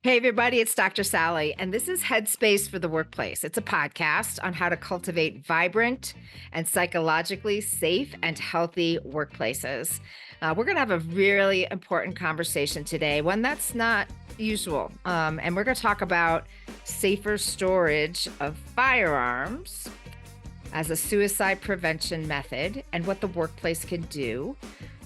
Hey, everybody, it's Dr. Sally, and this is Headspace for the Workplace. It's a podcast on how to cultivate vibrant and psychologically safe and healthy workplaces. We're going to have a really important conversation today, one that's not usual. And we're going to talk about safer storage of firearms as a suicide prevention method and what the workplace can do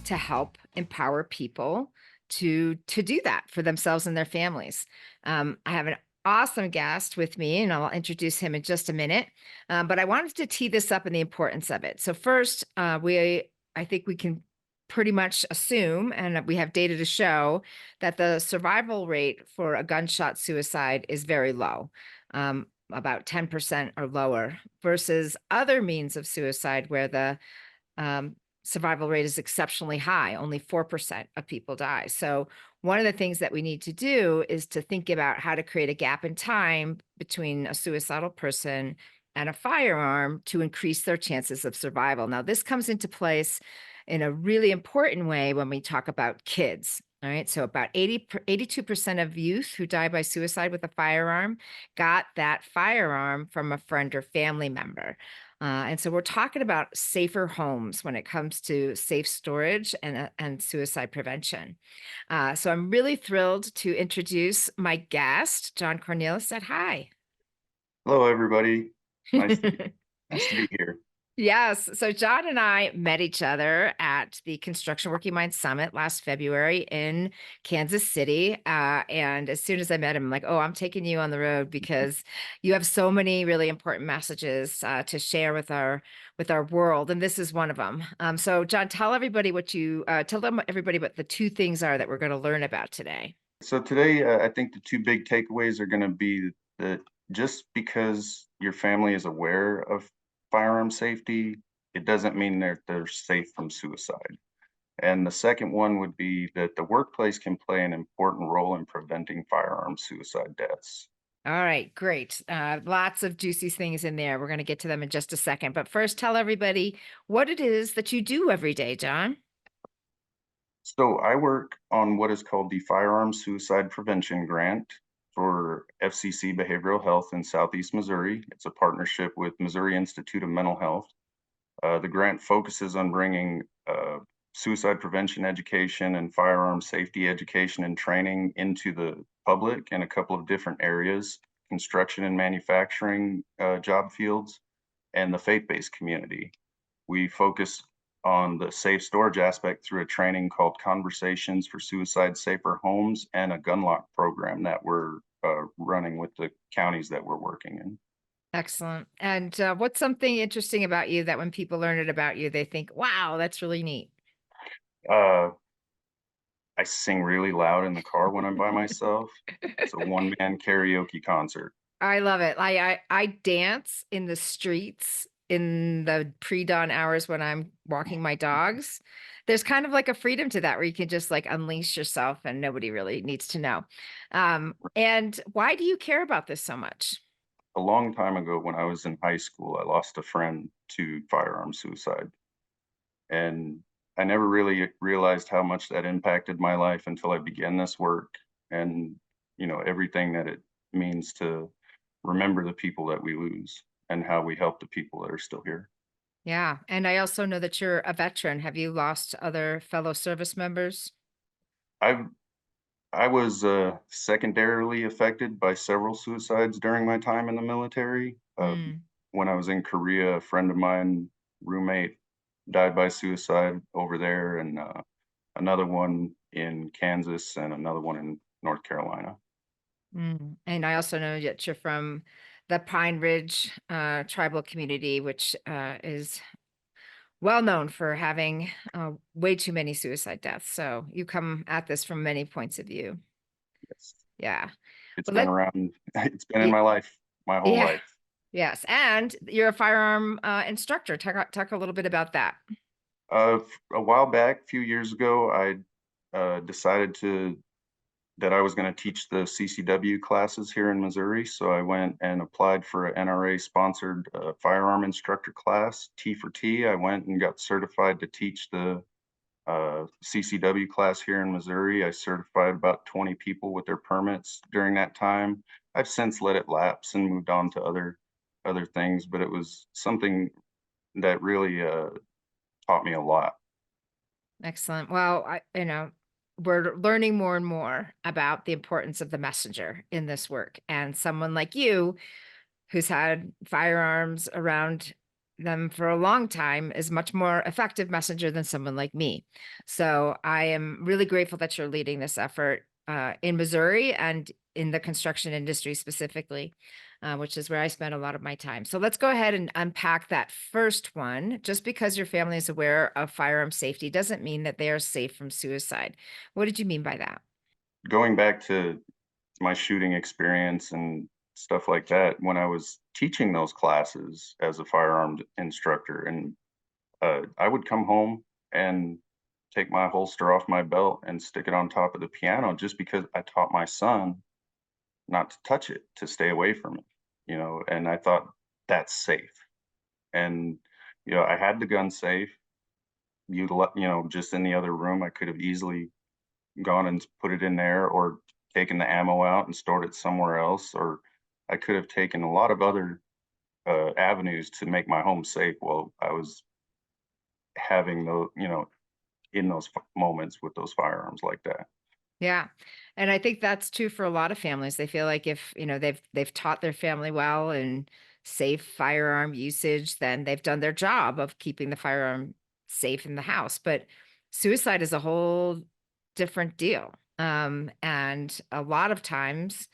to help empower people to do that for themselves and their families. I have an awesome guest with me, and I'll introduce him in just a minute. But I wanted to tee this up and the importance of it. So first, I think we can pretty much assume, and we have data to show, that the survival rate for a gunshot suicide is very low. About 10% or lower versus other means of suicide where the survival rate is exceptionally high. Only 4% of people die. So one of the things that we need to do is to think about how to create a gap in time between a suicidal person and a firearm to increase their chances of survival. Now, this comes into place in a really important way when we talk about kids. All right. So about 82% of youth who die by suicide with a firearm got that firearm from a friend or family member. And so we're talking about safer homes when it comes to safe storage and suicide prevention. So I'm really thrilled to introduce my guest, John Cornelius. Said hi. Hello, everybody. Nice to be, nice to be here. Yes. So John and I met each other at the Construction Working Mind Summit last February in Kansas City. And as soon as I met him, I'm like, oh, I'm taking you on the road because you have so many really important messages to share with our world. And this is one of them. So John, tell everybody everybody what the two things are that we're going to learn about today. So today, I think the two big takeaways are going to be that just because your family is aware of firearm safety, it doesn't mean that they're safe from suicide. And the second one would be that the workplace can play an important role in preventing firearm suicide deaths. All right, great. Lots of juicy things in there. We're going to get to them in just a second. But first, tell everybody what it is that you do every day, John. So I work on what is called the Firearm Suicide Prevention Grant for FCC Behavioral Health in Southeast Missouri. It's a partnership with Missouri Institute of Mental Health. The grant focuses on bringing suicide prevention education and firearm safety education and training into the public in a couple of different areas: construction and manufacturing job fields, and the faith-based community. We focus on the safe storage aspect through a training called Conversations for Suicide Safer Homes and a gun lock program that we're running with the counties that we're working in. Excellent. And what's something interesting about you that when people learn it about you, they think, wow, that's really neat? Uh, I sing really loud in the car when I'm by myself. It's a one-man karaoke concert. I love it. I dance in the streets in the pre-dawn hours when I'm walking my dogs. There's kind of like a freedom to that where you can just like unleash yourself and nobody really needs to know. And why do you care about this so much? A long time ago, when I was in high school, I lost a friend to firearm suicide. And I never really realized how much that impacted my life until I began this work and, everything that it means to remember the people that we lose and how we help the people that are still here. Yeah. And I also know that you're a veteran. Have you lost other fellow service members? I I was secondarily affected by several suicides during my time in the military. Mm. When I was in Korea, a friend of mine, roommate, died by suicide over there, and another one in Kansas and another one in North Carolina. Mm. And I also know that you're from the Pine Ridge tribal community, which is well known for having way too many suicide deaths. So you come at this from many points of view. Yes, Yeah. it's Well, been around. It's been in y- my life, my whole yeah. life. Yes. And you're a firearm instructor. Talk a little bit about that. A while back, a few years ago, I decided to that I was going to teach the CCW classes here in Missouri. So I went and applied for an NRA sponsored firearm instructor class, T for T. I went and got certified to teach the CCW class here in Missouri. I certified about 20 people with their permits during that time. I've since let it lapse and moved on to other things, but it was something that really taught me a lot. Excellent. Well, we're learning more and more about the importance of the messenger in this work. And someone like you, who's had firearms around them for a long time, is much more effective messenger than someone like me. So I am really grateful that you're leading this effort in Missouri and in the construction industry specifically, which is where I spend a lot of my time. So let's go ahead and unpack that first one. Just because your family is aware of firearm safety doesn't mean that they are safe from suicide. What did you mean by that? Going back to my shooting experience and stuff like that, when I was teaching those classes as a firearms instructor, and I would come home and take my holster off my belt and stick it on top of the piano just because I taught my son not to touch it, to stay away from it, and I thought that's safe. And, I had the gun safe, just in the other room. I could have easily gone and put it in there or taken the ammo out and stored it somewhere else, or I could have taken a lot of other avenues to make my home safe while I was having those, in those moments with those firearms like that. Yeah. And I think that's true for a lot of families. They feel like if, they've taught their family well and safe firearm usage, then they've done their job of keeping the firearm safe in the house. But suicide is a whole different deal. And a lot of times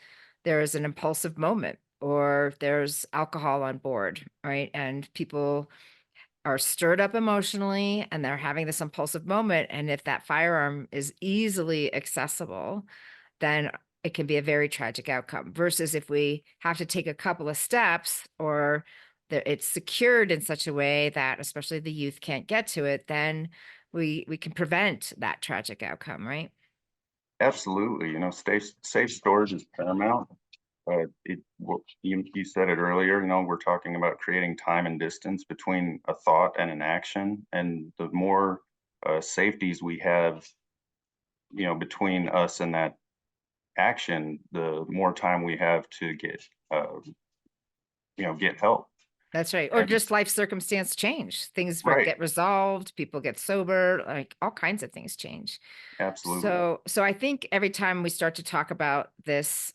there is an impulsive moment or there's alcohol on board, right? And people are stirred up emotionally and they're having this impulsive moment. And if that firearm is easily accessible, then it can be a very tragic outcome. Versus if we have to take a couple of steps or it's secured in such a way that especially the youth can't get to it, then we can prevent that tragic outcome, right? Absolutely, safe storage is paramount. You said it earlier. We're talking about creating time and distance between a thought and an action, and the more safeties we have, between us and that action, the more time we have to get help. That's right. Or And just life circumstance change. Things right, get resolved, people get sober, like all kinds of things change. absolutely, So I think every time we start to talk about this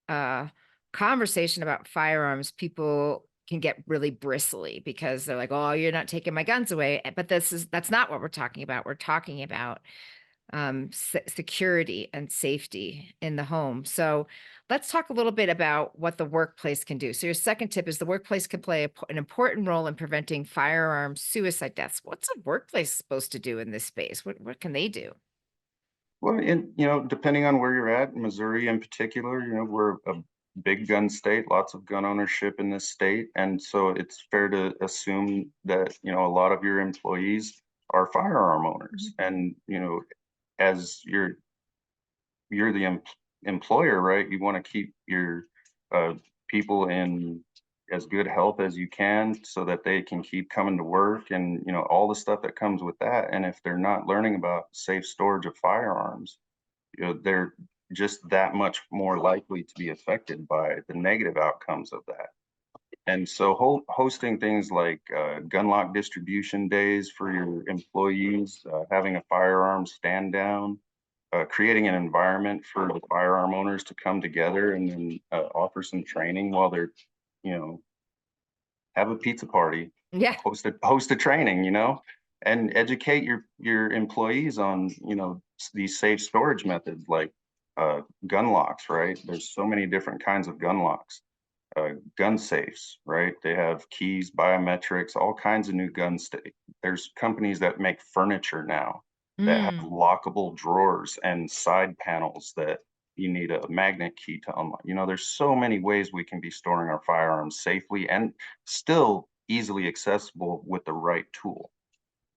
uh conversation about firearms, people can get really bristly because they're like, "Oh, you're not taking my guns away." But that's not what we're talking about. We're talking about security and safety in the home. So let's talk a little bit about what the workplace can do. So your second tip is the workplace can play an important role in preventing firearm suicide deaths. What's a workplace supposed to do in this space? What can they do? well, and depending on where you're at, Missouri in particular, we're a big gun state, lots of gun ownership in this state, and so it's fair to assume that a lot of your employees are firearm owners, Mhm. and as you're the employer, right? You want to keep your uh, people in as good health as you can so that they can keep coming to work and all the stuff that comes with that. And if they're not learning about safe storage of firearms, they're just that much more likely to be affected by the negative outcomes of that. And so hosting things like gun lock distribution days for your employees, having a firearm stand down, creating an environment for the firearm owners to come together and then offer some training while they're, you know, have a pizza party, Yeah. host a training, and educate your employees on, these safe storage methods like gun locks, right? There's so many different kinds of gun locks, gun safes, right? They have keys, biometrics, all kinds of new guns. There's companies that make furniture now that have Mm. lockable drawers and side panels that you need a magnet key to unlock. There's so many ways we can be storing our firearms safely and still easily accessible with the right tool.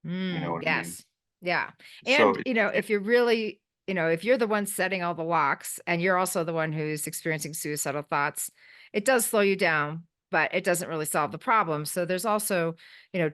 You know Mm, what I mean? yes. Yeah. So And, if you're really, if you're the one setting all the locks and you're also the one who's experiencing suicidal thoughts, it does slow you down, but it doesn't really solve the problem. So there's also,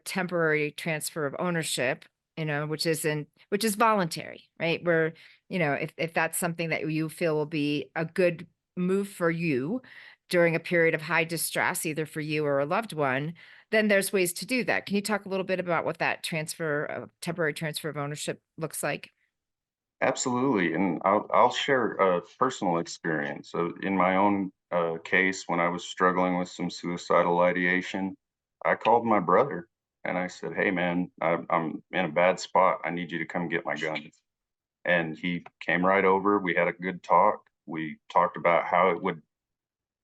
temporary transfer of ownership. which is voluntary, right? Where, if that's something that you feel will be a good move for you during a period of high distress, either for you or a loved one, then there's ways to do that. Can you talk a little bit about what that temporary transfer of ownership looks like? Absolutely, and I'll share a personal experience. So in my own case, when I was struggling with some suicidal ideation, I called my brother and I said, "Hey, man, I'm in a bad spot. I need you to come get my guns." And he came right over. We had a good talk. We talked about how it would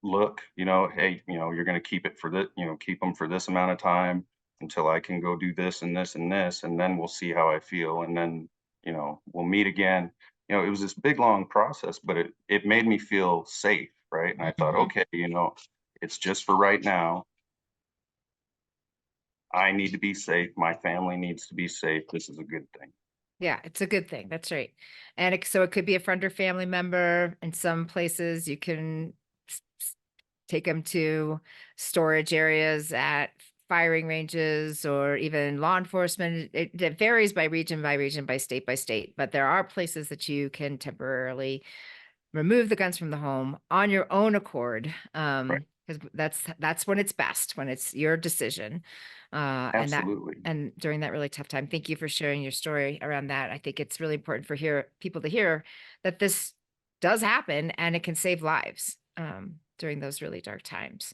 look. Hey, you're going to keep it for this. Keep them for this amount of time until I can go do this and this and this, and then we'll see how I feel, and then we'll meet again. It was this big long process, but it made me feel safe, right? And I thought, Mhm. okay, it's just for right now. I need to be safe. My family needs to be safe. This is a good thing. Yeah, it's a good thing. That's right. And so it could be a friend or family member. In some places, you can take them to storage areas at firing ranges or even law enforcement. It varies by region, by state, but there are places that you can temporarily remove the guns from the home on your own accord. Right. Because that's when it's best, when it's your decision. Absolutely. And during that really tough time. Thank you for sharing your story around that. I think it's really important for people to hear that this does happen and it can save lives during those really dark times.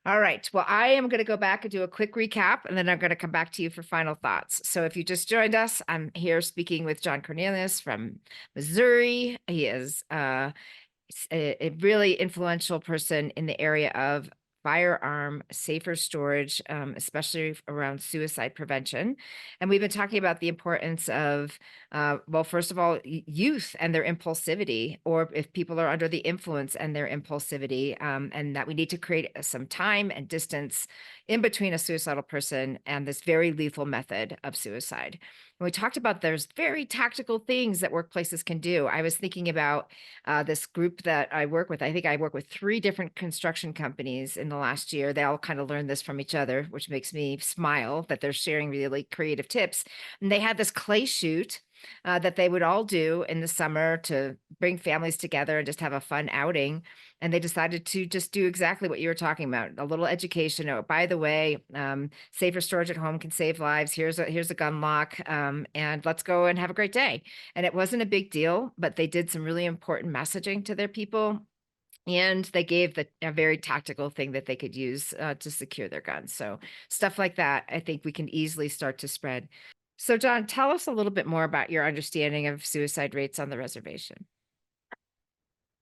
All right. Well, I am going to go back and do a quick recap, and then I'm going to come back to you for final thoughts. So, if you just joined us, I'm here speaking with John Cornelius from Missouri. He is a really influential person in the area of firearm safer storage, especially around suicide prevention. And we've been talking about the importance of, well, first of all, youth and their impulsivity, or if people are under the influence and their impulsivity, and that we need to create some time and distance in between a suicidal person and this very lethal method of suicide. And we talked about there's very tactical things that workplaces can do. I was thinking about this group that I work with. I think I work with 3 different construction companies in the last year. They all kind of learned this from each other, which makes me smile that they're sharing really creative tips. And they had this clay shoot that they would all do in the summer to bring families together and just have a fun outing. And they decided to just do exactly what you were talking about, a little education. Oh, by the way, safer storage at home can save lives. Here's a gun lock, and let's go and have a great day. And it wasn't a big deal, but they did some really important messaging to their people. And they gave a very tactical thing that they could use to secure their guns. So, stuff like that, I think we can easily start to spread. So, John, tell us a little bit more about your understanding of suicide rates on the reservation.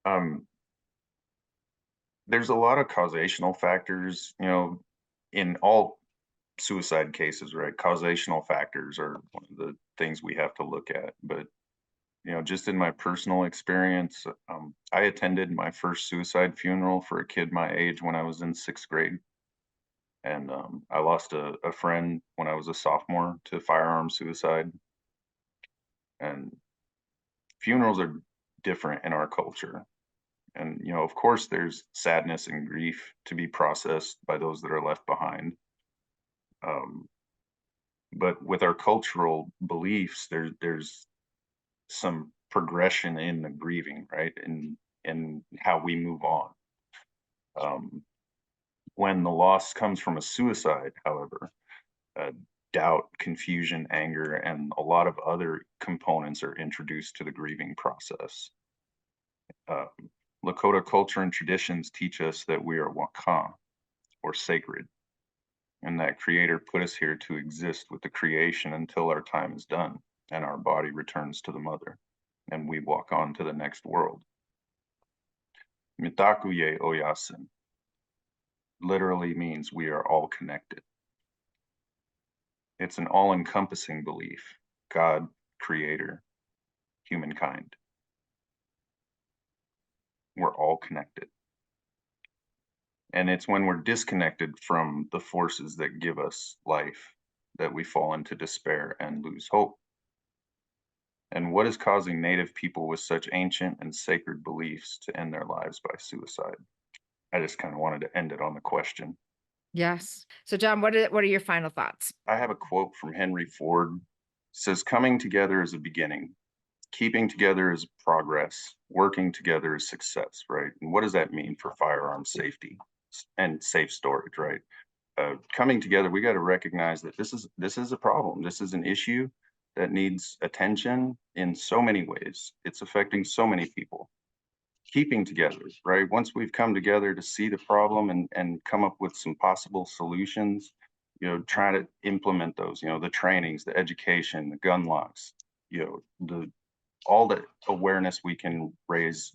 Um, there's a lot of causational factors, in all suicide cases, right? Causational factors are one of the things we have to look at. But, just in my personal experience, I attended my first suicide funeral for a kid my age when I was in sixth grade. And I lost a friend when I was a sophomore to firearm suicide. And funerals are different in our culture. And, of course, there's sadness and grief to be processed by those that are left behind. Um, but with our cultural beliefs, there's some progression in the grieving, right? And how we move on. Um, when the loss comes from a suicide, however, uh, doubt, confusion, anger, and a lot of other components are introduced to the grieving process. Uh, Lakota culture and traditions teach us that we are waka, or sacred, and that Creator put us here to exist with the creation until our time is done and our body returns to the mother and we walk on to the next world. Mitakuye Oyasin literally means we are all connected. It's an all encompassing belief God, Creator, humankind. We're all connected. And it's when we're disconnected from the forces that give us life that we fall into despair and lose hope. And what is causing Native people with such ancient and sacred beliefs to end their lives by suicide? I just kind of wanted to end it on the question. Yes. So, John, what are your final thoughts? I have a quote from Henry Ford. says coming together is a beginning, keeping together is progress, working together is success, right? And what does that mean for firearm safety and safe storage, right? Coming together, we got to recognize that this is a problem. This is an issue that needs attention in so many ways. It's affecting so many people. Keeping together, right? Once we've come together to see the problem and come up with some possible solutions, try to implement those, the trainings, the education, the gun locks, the all the awareness we can raise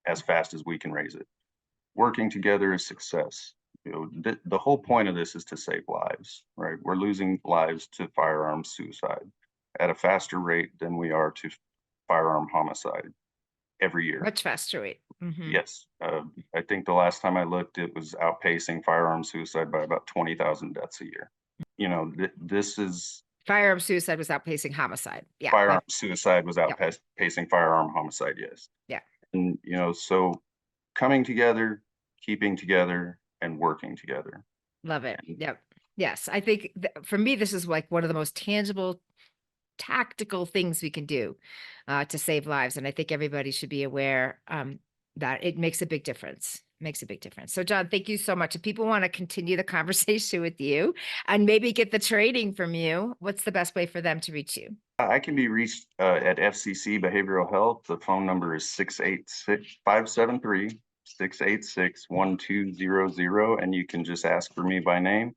as fast as we can raise it. Working together is success. The whole point of this is to save lives, right? We're losing lives to firearm suicide at a faster rate than we are to firearm homicide every year. Much faster rate. Yes. I think the last time I looked, it was outpacing firearm suicide by about 20,000 deaths a year. This is Firearm suicide was outpacing homicide. Yeah. firearm suicide was Yep. outpacing firearm homicide. Yes. Yeah. And, so coming together, keeping together, and working together. Love it. Yep. Yes. I think for me, this is like one of the most tangible, tactical things we can do to save lives. And I think everybody should be aware that it makes a big difference. Makes a big difference. So, John, thank you so much. If people want to continue the conversation with you and maybe get the training from you, what's the best way for them to reach you? I can be reached at FCC Behavioral Health. The phone number is 573-686-1200, and you can just ask for me by name.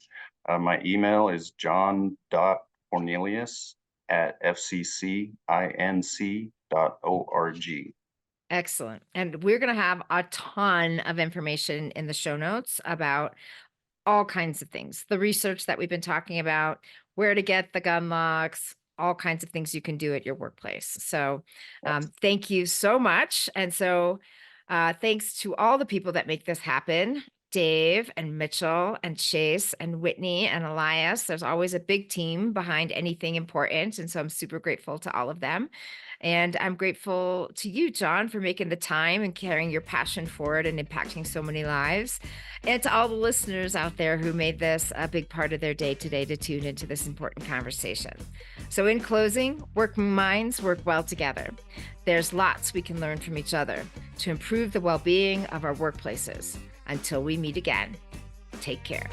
My email is john.cornelius@fccinc.org. Excellent. And we're going to have a ton of information in the show notes about all kinds of things, the research that we've been talking about, where to get the gun locks, all kinds of things you can do at your workplace. So thank you so much. And so thanks to all the people that make this happen. Dave and Mitchell and Chase and Whitney and Elias. There's always a big team behind anything important. And so I'm super grateful to all of them. And I'm grateful to you, John, for making the time and carrying your passion forward and impacting so many lives. And to all the listeners out there who made this a big part of their day today to tune into this important conversation. So in closing, working minds work well together. There's lots we can learn from each other to improve the well-being of our workplaces. Until we meet again, take care.